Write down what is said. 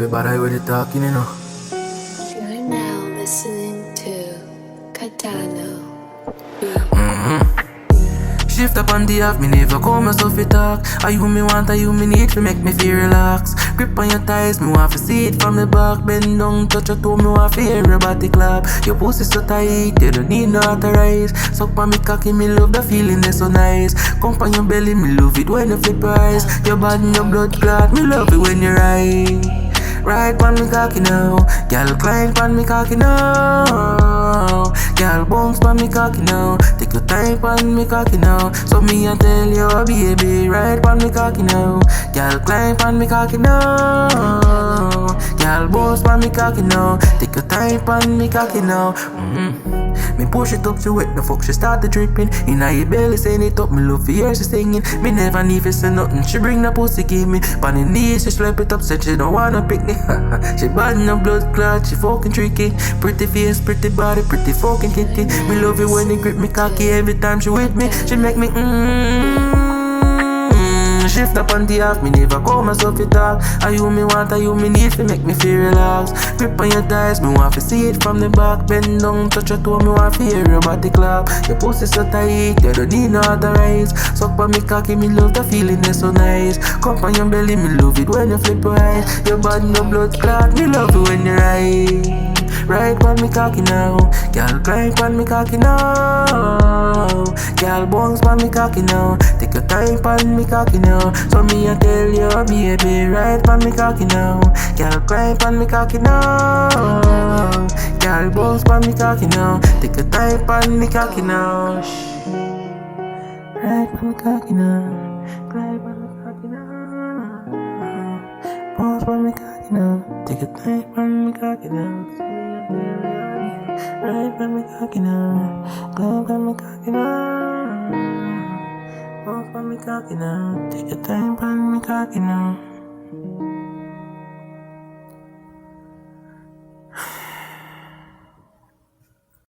Everybody with the talking, you know. You're now listening to Cardano. Shift up on the half, me never come myself to talk. Are you me want, are you me need to make me feel relax. Grip on your thighs, me want to see it from the back. Bend down, touch your toe, me want to hear your body clap. Your pussy so tight, you don't need no authorize. Suck on me cocky, me love the feeling, that's so nice. Come on your belly, me love it when you flip your eyes. Your body, your blood clot, me love it when you ride. Ride pon me cocky now, girl climb pon me cocky now. Girl bounce pon me cocky now, take your time pon me cocky now. So me I tell you, baby, ride pon me cocky now. Girl climb pon me cocky now. Girl bounce pon me cocky now, take your time pon me cocky now. Me push it up, she wet the fuck, she started dripping. Inna your belly, saying it up, me love for her, she singing. Me never need to say nothing, she bring the pussy, give me. Pon the knees, she slap it up, said she don't wanna pick me. She bad in the blood clot, she fucking tricky. Pretty face, pretty body, pretty fucking kitty. Me love it when they grip me cocky every time she with me. She make me shift up on the half, me never call myself to talk. Are you me want, are you me need to make me feel relax. Grip on your thighs, me want to see it from the back. Bend down, touch your toe, me want to hear your body clap. Your pussy so tight, you don't need no authorize. Suck on me cocky, me love the feeling, it's so nice. Come on your belly, me love it when you flip your eyes. Your body, no blood clot, me love it when you ride. Ride pon me cocky now, girl climb pon me cocky now. Girl bounce pon me cocky now, take your time pon me cocky now. So me I tell you, baby, ride pon me cocky now. Girl climb pon me cocky now. Girl bounce pon me cocky now, take your time pon me cocky now. Ride pon me cocky now, climb pon me cocky now. Bounce pon me cocky now, take your time pon me cocky now. Ride pon me cocky now, climb pon me cocky now. Bounce pon me cocky now, take your time pon me cocky now.